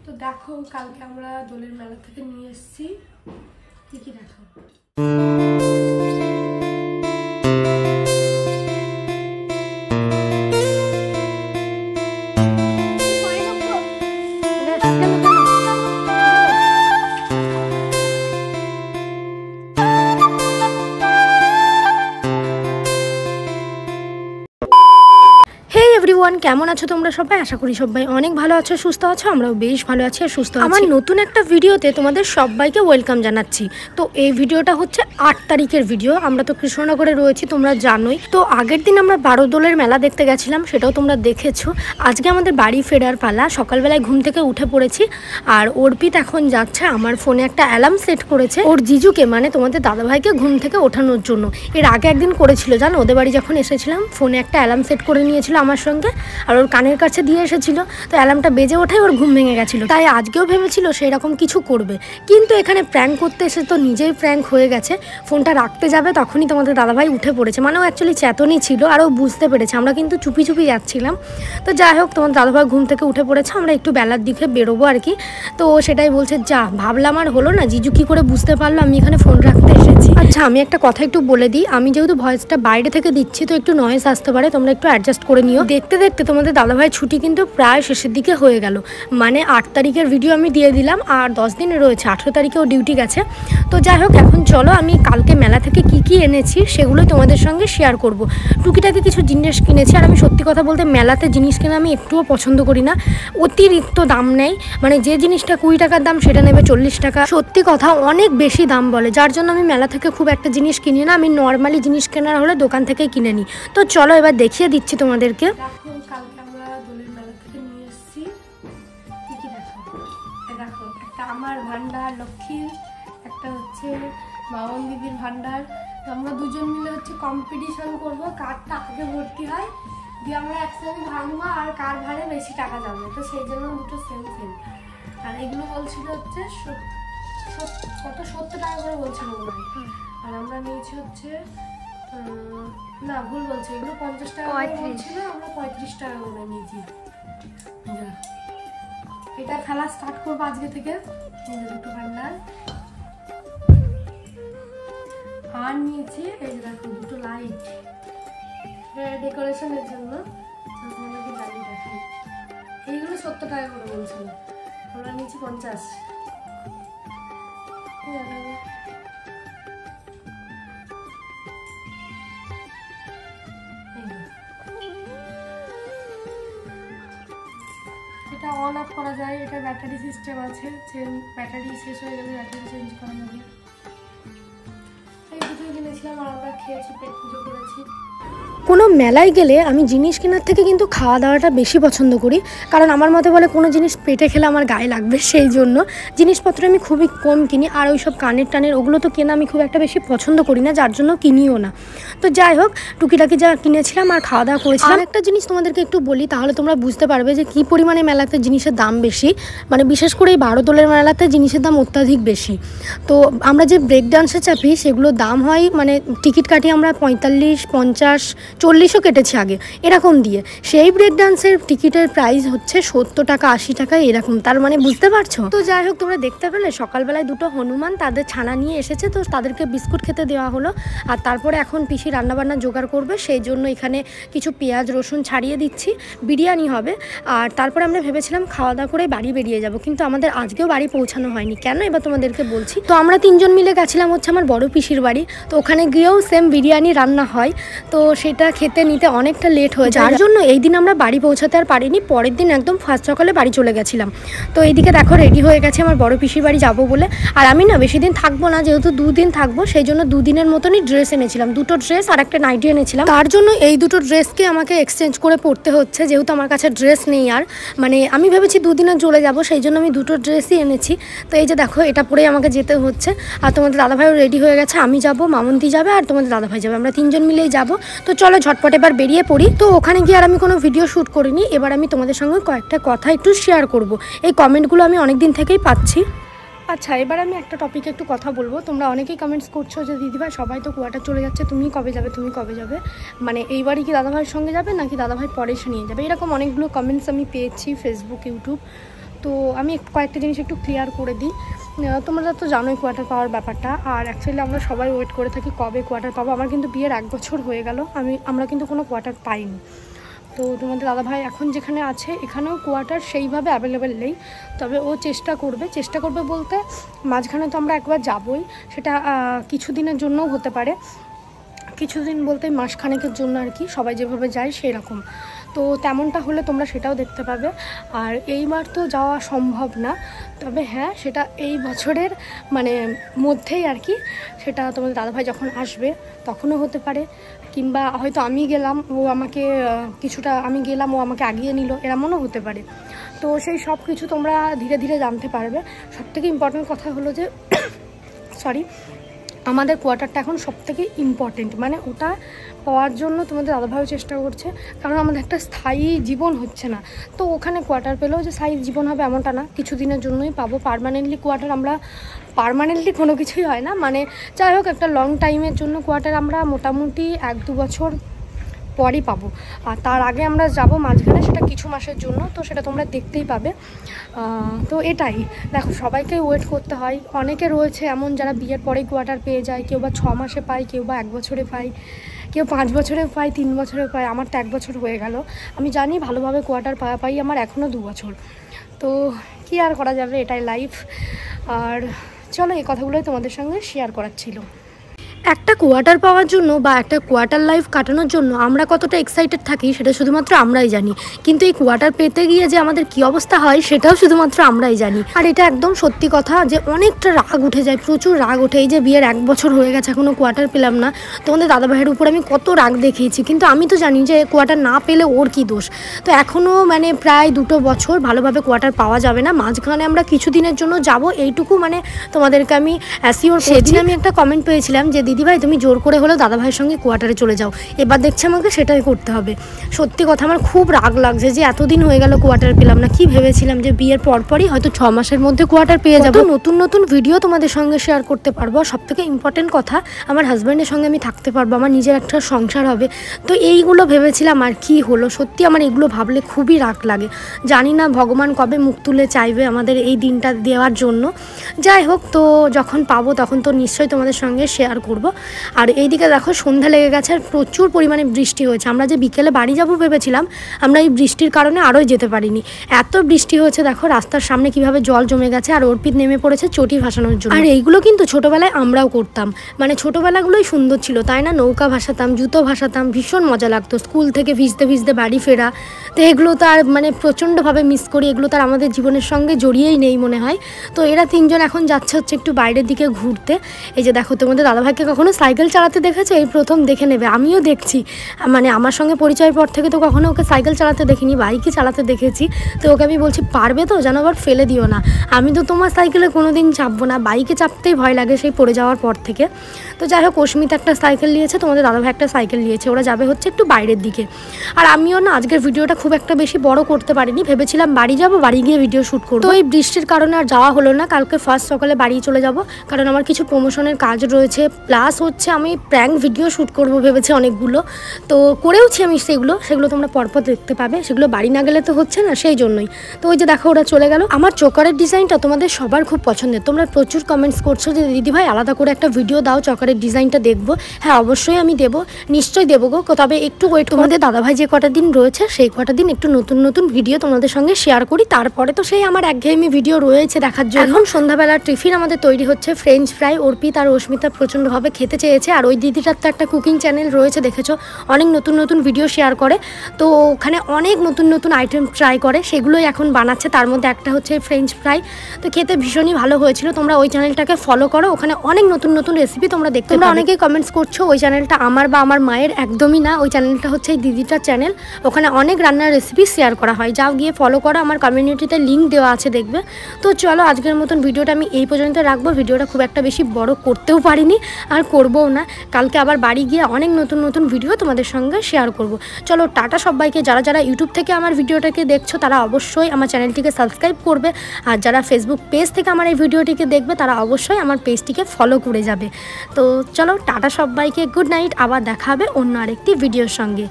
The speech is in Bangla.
তো দেখো কালকে আমরা দোলের মেলা থেকে নিয়ে এসেছি কি কি দেখো। কেমন আছো তোমরা সবাই? আশা করি সবাই অনেক ভালো আছো, সুস্থ আছো। আমরাও বেশ ভালো আছি আর সুস্থ আছি। আমার নতুন একটা ভিডিওতে তোমাদের সবাইকে ওয়েলকাম জানাচ্ছি। তো এই ভিডিওটা হচ্ছে 8 তারিখের ভিডিও। আমরা তো কৃষ্ণনগরে রয়েছি, তোমরা জানোই। তো আগের দিন আমরা 12 দোলের মেলা দেখতে গেছিলাম, সেটাও তোমরা দেখেছো। আজকে আমাদের বাড়ি ফেরার পালা। সকালবেলায় ঘুম থেকে উঠে পড়েছি আর অর্পিত এখন যাচ্ছে। আমার ফোনে একটা অ্যালার্ম সেট করেছে ওর জিজুকে, মানে তোমাদের দাদাভাইকে ঘুম থেকে ওঠানোর জন্য। এর আগে একদিন করেছিল জানো, ওদের বাড়ি যখন এসেছিলাম ফোনে একটা অ্যালার্ম সেট করে নিয়েছিল আমার সঙ্গে আর ওর কানের কাছে দিয়ে এসেছিল। তো অ্যালার্মটা বেজে ওঠায় ওর ঘুম ভেঙে গেছিলো। তাই আজকেও ভেবেছিল সেই রকম কিছু করবে, কিন্তু এখানে প্র্যাঙ্ক করতে এসে তো নিজেই প্র্যাঙ্ক হয়ে গেছে। ফোনটা রাখতে যাবে তখনই তোমাদের দাদাভাই উঠে পড়েছে, মানে ও অ্যাকচুয়ালি চেতনই ছিল আর ও বুঝতে পেরেছে। আমরা কিন্তু চুপি চুপি যাচ্ছিলাম। তো যাই হোক, তোমার দাদাভাই ঘুম থেকে উঠে পড়েছে, আমরা একটু বেলার দিকে বেরোবো আর কি। তো সেটাই বলছে, যা ভাবলাম আর হলো না, জিজু কি করে বুঝতে পারলো আমি এখানে ফোন রাখতে এসেছি। আচ্ছা, আমি একটা কথা একটু বলে দিই, আমি যেহেতু ভয়েসটা বাইরে থেকে দিচ্ছি তো একটু নয়েজ আসতে পারে, তোমরা একটু অ্যাডজাস্ট করে নিও। দেখতে দেখতে তোমাদের দাদাভাই ছুটি কিন্তু প্রায় শেষের দিকে হয়ে গেল। মানে 8 তারিখের ভিডিও আমি দিয়ে দিলাম আর 10 দিন রয়েছে, 18 তারিখেও ডিউটি গেছে। তো যাই হোক, এখন চলো আমি কালকে মেলা থেকে কি কি এনেছি সেগুলোই তোমাদের সঙ্গে শেয়ার করব। টুকিটাকি কিছু জিনিস কিনেছি আর আমি সত্যি কথা বলতে মেলাতে জিনিস কিনে আমি একটুও পছন্দ করি না। অতিরিক্ত দাম নেয়, মানে যে জিনিসটা 20 টাকার দাম সেটা নেবে 40 টাকা। সত্যি কথা অনেক বেশি দাম বলে, যার জন্য আমি মেলা থেকে খুব একটা জিনিস কিনি না। আমি নর্মালি জিনিস কেনার হলে দোকান থেকেই কিনে নিই। তো চলো এবার দেখিয়ে দিচ্ছি তোমাদেরকে। কালকে আমরা দোলের মেলা থেকে নিয়ে এসেছি কি কি দেখো। দেখো একটা আমার ভান্ডার লক্ষ্মীর, একটা হচ্ছে মামন দিদির ভান্ডার। আমরা দুজন মিলে হচ্ছে কম্পিটিশন করব কারটা আগে ভর্তি হয়, দিয়ে আমরা একসাথে ভাঙবো আর কার ভাড়ে বেশি টাকা যাবে। তো সেই জন্য দুটো সেম সেম। আর এগুলো বলছিল হচ্ছে কত 70 টাকা করে বলছিল মনে হয়। আর আমরা নিয়েছি হচ্ছে না ভুল বলছি, এগুলো 50 টাকা বলছিল, আমরা 35 টাকা করে নিয়েছি। এটা খেলা স্টার্ট করবো আজকে থেকে। দুটো ভান্ডার আর নিয়েছি, এই যে দেখো দুটো লাইট ডেকোরেশনের জন্য। এইগুলো 70 টাকা করে বলছিল, আমরা নিয়েছি 50। এটা অন অফ করা যায়, এটা ব্যাটারি সিস্টেম আছে, ব্যাটারি শেষ হয়ে গেলে ব্যাটারি চেঞ্জ করা যাবে। এই দুটোই কিনেছিলাম আর আমরা খেয়েছি, পেট পুজো করেছি। কোনো মেলায় গেলে আমি জিনিস কেনার থেকে কিন্তু খাওয়া দাওয়াটা বেশি পছন্দ করি, কারণ আমার মতে বলে কোনো জিনিস পেটে খেলে আমার গায়ে লাগবে, সেই জন্য জিনিসপত্র আমি খুবই কম কিনি। আর ওই সব কানের টানের ওগুলো তো কেনা আমি খুব একটা বেশি পছন্দ করি না, যার জন্য কিনিও না। তো যাই হোক, টুকিটাকি যা কিনেছিলাম আর খাওয়া দাওয়া করেছিলাম। আর একটা জিনিস তোমাদেরকে একটু বলি, তাহলে তোমরা বুঝতে পারবে যে কী পরিমাণে মেলাতে জিনিসের দাম বেশি। মানে বিশেষ করে এই 12 দোলের মেলাতে জিনিসের দাম অত্যাধিক বেশি। তো আমরা যে ব্রেক ডান্সে চাপি সেগুলোর দাম হয়, মানে টিকিট কাটি আমরা 45, 50, 40ও কেটেছি আগে এরকম দিয়ে। সেই ব্রেক ডান্সের টিকিটের প্রাইস হচ্ছে 70 টাকা, 80 টাকা এরকম। তার মানে বুঝতে পারছো? তো যাই হোক, তোমরা দেখতে পেলে সকালবেলায় দুটো হনুমান তাদের ছানা নিয়ে এসেছে, তো তাদেরকে বিস্কুট খেতে দেওয়া হলো। আর তারপরে এখন পিসি রান্নাবান্না জোগাড় করবে, সেই জন্য এখানে কিছু পেঁয়াজ রসুন ছাড়িয়ে দিচ্ছি, বিরিয়ানি হবে। আর তারপরে আমরা ভেবেছিলাম খাওয়া দাওয়া করে বাড়ি বেরিয়ে যাব, কিন্তু আমাদের আজকেও বাড়ি পৌঁছানো হয়নি। কেন এবার তোমাদেরকে বলছি। তো আমরা 3 জন মিলে গেছিলাম হচ্ছে আমার বড় পিসির বাড়ি। তো ওখানে গিয়েও সেম বিরিয়ানি রান্না হয়, তো সেটা খেতে নিতে অনেকটা লেট হয়ে যায়, যার জন্য এই দিন আমরা বাড়ি পৌঁছাতে আর পারিনি। পরের দিন একদম ফার্স্ট সকালে বাড়ি চলে গেছিলাম। তো এইদিকে দেখো রেডি হয়ে গেছে আমার বড় পিসির বাড়ি যাবো বলে। আর আমি না বেশি দিন থাকবো না, যেহেতু 2 দিন থাকবো, সেই জন্য 2 দিনের মতনই ড্রেস এনেছিলাম, 2টো ড্রেস আর একটা নাইটি এনেছিলাম। তার জন্য এই 2টো ড্রেসকে আমাকে এক্সচেঞ্জ করে পরতে হচ্ছে, যেহেতু আমার কাছে ড্রেস নেই আর। মানে আমি ভেবেছি 2 দিনে চলে যাব, সেই জন্য আমি 2টো ড্রেসই এনেছি। তো এই যে দেখো, এটা পরেই আমাকে যেতে হচ্ছে। আর তোমাদের দাদাভাইও রেডি হয়ে গেছে, আমি যাবো, মামন্তি যাবে আর তোমাদের দাদাভাই যাবে, আমরা 3 জন মিলেই যাবো। তো চলো ঝটপট এবার বেরিয়ে পড়ি। তো ওখানে গিয়ে আর আমি কোনো ভিডিও শ্যুট করিনি, এবার আমি তোমাদের সঙ্গে কয়েকটা কথা একটু শেয়ার করব। এই কমেন্টগুলো আমি অনেক দিন থেকেই পাচ্ছি। আচ্ছা, এবার আমি একটা টপিকে একটু কথা বলবো। তোমরা অনেকেই কমেন্টস করছো যে দিদিভাই সবাই তো কোয়ার্টার চলে যাচ্ছে, তুমি কবে যাবে, তুমি কবে যাবে, মানে এইবারই কি দাদাভাইয়ের সঙ্গে যাবে নাকি দাদাভাই পরে এসে নিয়ে যাবে, এরকম অনেকগুলো কমেন্টস আমি পেয়েছি ফেসবুক, ইউটিউব। তো আমি কয়েকটা জিনিস একটু ক্লিয়ার করে দিই। তোমরা তো জানোই কোয়ার্টার পাওয়ার ব্যাপারটা, আর অ্যাকচুয়ালি আমরা সবাই ওয়েট করে থাকি কবে কোয়ার্টার পাবো। আমার কিন্তু বিয়ের 1 বছর হয়ে গেল, আমরা কিন্তু কোনো কোয়ার্টার পাইনি। তো তোমাদের দাদাভাই এখন যেখানে আছে এখানেও কোয়ার্টার সেইভাবে অ্যাভেলেবেল নেই, তবে ও চেষ্টা করবে বলতে মাঝখানে তো আমরা একবার যাবই, সেটা কিছুদিনের জন্যও হতে পারে, কিছুদিন বলতে মাসখানেকের জন্য আর কি, সবাই যেভাবে যায় সেই রকম। তো তেমনটা হলে তোমরা সেটাও দেখতে পাবে। আর এইবার তো যাওয়া সম্ভব না, তবে হ্যাঁ সেটা এই বছরের মানে মধ্যেই আর কি, সেটা তোমাদের দাদাভাই যখন আসবে তখনও হতে পারে, কিংবা হয়তো আমি গেলাম ও আমাকে আমি গেলাম ও আমাকে আগিয়ে নিল, এরমনও হতে পারে। তো সেই সব কিছু তোমরা ধীরে ধীরে জানতে পারবে। সবথেকে ইম্পর্টেন্ট কথা হলো যে আমাদের কোয়ার্টারটা এখন সবথেকে ইম্পর্টেন্ট, মানে ওটা পাওয়ার জন্য তোমাদের দাদাভাইও চেষ্টা করছে, কারণ আমাদের একটা স্থায়ী জীবন হচ্ছে না। তো ওখানে কোয়ার্টার পেলেও যে স্থায়ী জীবন হবে এমনটা না, কিছুদিনের জন্যই পাবো। পার্মানেন্টলি কোয়ার্টার আমরা পার্মানেন্টলি কোনো কিছুই হয় না, মানে যাই হোক একটা লং টাইমের জন্য কোয়ার্টার আমরা মোটামুটি 1-2 বছর পরই পাবো। আর তার আগে আমরা যাব মাঝখানে, সেটা কিছু মাসের জন্য, তো সেটা তোমরা দেখতেই পাবে। তো এটাই দেখো, সবাইকে ওয়েট করতে হয়। অনেকে রয়েছে এমন যারা বিয়ের পরেই কোয়ার্টার পেয়ে যায়, কেউ বা 6 মাসে পায়, কেউ বা 1 বছরে পায়, কেউ 5 বছরে পায়, 3 বছরে পায়। আমার তো 1 বছর হয়ে গেল। আমি জানি ভালোভাবে কোয়ার্টার পাই আমার এখনও 2 বছর। তো কি আর করা যাবে, এটাই লাইফ। আর চলো এই কথাগুলোই তোমাদের সঙ্গে শেয়ার করার ছিল। একটা কোয়ার্টার পাওয়ার জন্য বা একটা কোয়ার্টার লাইফ কাটানোর জন্য আমরা কতটা এক্সাইটেড থাকি সেটা শুধুমাত্র আমরাই জানি, কিন্তু এই কোয়ার্টার পেতে গিয়ে যে আমাদের কি অবস্থা হয় সেটাও শুধুমাত্র আমরাই জানি। আর এটা একদম সত্যি কথা যে অনেকটা রাগ উঠে যায়, প্রচুর রাগ ওঠে। এই যে বিয়ের 1 বছর হয়ে গেছে এখনও কোয়ার্টার পেলাম না, তোমাদের দাদাভাইয়ের উপর আমি কত রাগ দেখিয়েছি, কিন্তু আমি তো জানি যে কোয়ার্টার না পেলে ওর কি দোষ। তো এখনও মানে প্রায় 2 বছর ভালোভাবে কোয়ার্টার পাওয়া যাবে না, মাঝখানে আমরা কিছুদিনের জন্য যাব, এইটুকু মানে তোমাদেরকে আমি অ্যাসিওর করছি। সেদিন আমি একটা কমেন্ট পেয়েছিলাম যে দিদিভাই তুমি জোর করে হলেও দাদাভাইয়ের সঙ্গে কোয়ার্টারে চলে যাও, এবার দেখছি আমাকে সেটাই করতে হবে। সত্যি কথা আমার খুব রাগ লাগছে যে এতদিন হয়ে গেল কোয়ার্টার পেলাম না। কি ভেবেছিলাম যে বিয়ের পরপরই হয়তো 6 মাসের মধ্যে কোয়ার্টার পেয়ে যাবো, নতুন নতুন ভিডিও তোমাদের সঙ্গে শেয়ার করতে পারবো। আর সবথেকে ইম্পর্টেন্ট কথা, আমার হাজব্যান্ডের সঙ্গে আমি থাকতে পারবো, আমার নিজের একটা সংসার হবে। তো এইগুলো ভেবেছিলাম, আর কি হলো। সত্যি আমার এগুলো ভাবলে খুবই রাগ লাগে। জানি না ভগবান কবে মুখ তুলে চাইবে আমাদের এই দিনটা দেওয়ার জন্য। যাই হোক, তো যখন পাবো তখন তো নিশ্চয়ই তোমাদের সঙ্গে শেয়ার করব। আর এইদিকে দেখো সন্ধ্যা লেগে গেছে আর প্রচুর পরিমাণে বৃষ্টি হয়েছে। আমরা যে বিকেলে বাড়ি যাবো ভেবেছিলাম, আমরা এই বৃষ্টির কারণে আরোই যেতে পারিনি। এত বৃষ্টি হয়েছে, দেখো রাস্তার সামনে কিভাবে জল জমে গেছে, আর অর্পিত নেমে পড়েছে চটি ভাসানোর জন্য। আর এইগুলো কিন্তু ছোটোবেলায় আমরাও করতাম, মানে ছোটোবেলাগুলোই সুন্দর ছিল, তাই না? নৌকা ভাসাতাম, জুতো ভাসাতাম, ভীষণ মজা লাগতো। স্কুল থেকে ভিজতে ভিজতে বাড়ি ফেরা, তো এগুলো তো আর মানে প্রচণ্ডভাবে মিস করি। এগুলো তো আর আমাদের জীবনের সঙ্গে জড়িয়েই নেই মনে হয়। তো এরা 3 জন এখন যাচ্ছে হচ্ছে একটু বাইরের দিকে ঘুরতে। এই যে দেখো, তোমাদের দাদাভাইকে কখনো সাইকেল চালাতে দেখেছো? এই প্রথম দেখে নেবে। আমিও দেখছি, মানে আমার সঙ্গে পরিচয়ের পর থেকে তো কখনো ওকে সাইকেল চালাতে দেখিনি, বাইকই চালাতে দেখেছি। তো ওকে আমি বলছি পারবে তো, যেন আবার ফেলে দিও না। আমি তো তোমার সাইকেলে কোনো দিন চাপবো না, বাইকে চাপতেই ভয় লাগে সেই পড়ে যাওয়ার পর থেকে। তো যাই হোক, অস্মিতা একটা সাইকেল নিয়েছে, তোমাদের দাদাভাই একটা সাইকেল নিয়েছে, ওরা যাবে হচ্ছে একটু বাইরের দিকে। আর আমিও না আজকের ভিডিওটা খুব একটা বেশি বড় করতে পারিনি, ভেবেছিলাম বাড়ি যাব, বাড়ি গিয়ে ভিডিও শ্যুট করবো। তো এই বৃষ্টির কারণে আর যাওয়া হলো না। কালকে ফার্স্ট সকালে বাড়ি চলে যাব, কারণ আমার কিছু প্রমোশনের কাজ রয়েছে, প্লাস হচ্ছে আমি প্র্যাঙ্ক ভিডিও শ্যুট করবো ভেবেছি অনেকগুলো। তো করেওছি আমি সেগুলো তোমরা পরপর দেখতে পাবে। সেগুলো বাড়ি না গেলে তো হচ্ছে না, সেই জন্যই। তো ওই যে দেখো ওরা চলে গেল। আমার চকারের ডিজাইনটা তোমাদের সবার খুব পছন্দের, তোমরা প্রচুর কমেন্টস করছো যে দিদিভাই আলাদা করে একটা ভিডিও দাও, চকারের ডিজাইনটা দেখবো। হ্যাঁ অবশ্যই আমি দেবো, নিশ্চয়ই দেবো গো, তবে একটু ওয়েট। তোমাদের দাদাভাই যে কটা দিন রয়েছে সেই কটা দিন একটু নতুন নতুন ভিডিও তোমাদের সঙ্গে শেয়ার করি, তারপরে তো সেই আমার একঘেয়েমি ভিডিও রয়েছে দেখার জন্য। এখন সন্ধ্যাবেলার টিফিন আমাদের তৈরি হচ্ছে ফ্রেঞ্চ ফ্রাই। অর্পিত আর অস্মিতা প্রচণ্ডভাবে খেতে চেয়েছে। আর ওই দিদিটার তো একটা কুকিং চ্যানেল রয়েছে, দেখেছো, অনেক নতুন নতুন ভিডিও শেয়ার করে। তো ওখানে অনেক নতুন নতুন আইটেম ট্রাই করে, সেগুলোই এখন বানাচ্ছে। তার মধ্যে একটা হচ্ছে ফ্রেঞ্চ ফ্রাই, তো খেতে ভীষণই ভালো হয়েছিল। তোমরা ওই চ্যানেলটাকে ফলো করো, ওখানে অনেক নতুন নতুন রেসিপি তোমরা দেখতে। তোমরা অনেকেই কমেন্টস করছো ওই চ্যানেলটা আমার বা আমার মায়ের, একদমই না। ওই চ্যানেলটা হচ্ছে এই দিদিটার চ্যানেল, ওখানে অনেক রান্নার রেসিপি শেয়ার করা হয়। যাও গিয়ে ফলো করো, আমার কমিউনিটিতে লিঙ্ক দেওয়া আছে, দেখবে। তো চলো আজকের মতন ভিডিওটা আমি এই পর্যন্ত রাখবো। ভিডিওটা খুব একটা বেশি বড় করতেও পারিনি, আর করবও না। কালকে আবার বাড়ি গিয়ে অনেক নতুন নতুন ভিডিও তোমাদের সঙ্গে শেয়ার করব। চলো টাটা সবাইকে। যারা যারা ইউটিউব থেকে আমার ভিডিওটাকে দেখছো তারা অবশ্যই আমার চ্যানেলটিকে সাবস্ক্রাইব করবে, আর যারা ফেসবুক পেজ থেকে আমার এই ভিডিওটিকে দেখবে তারা অবশ্যই আমার পেজটিকে ফলো করে যাবে। তো চলো টাটা সবাইকে, গুড নাইট। আবার দেখা হবে অন্য আরেকটি ভিডিওর সঙ্গে।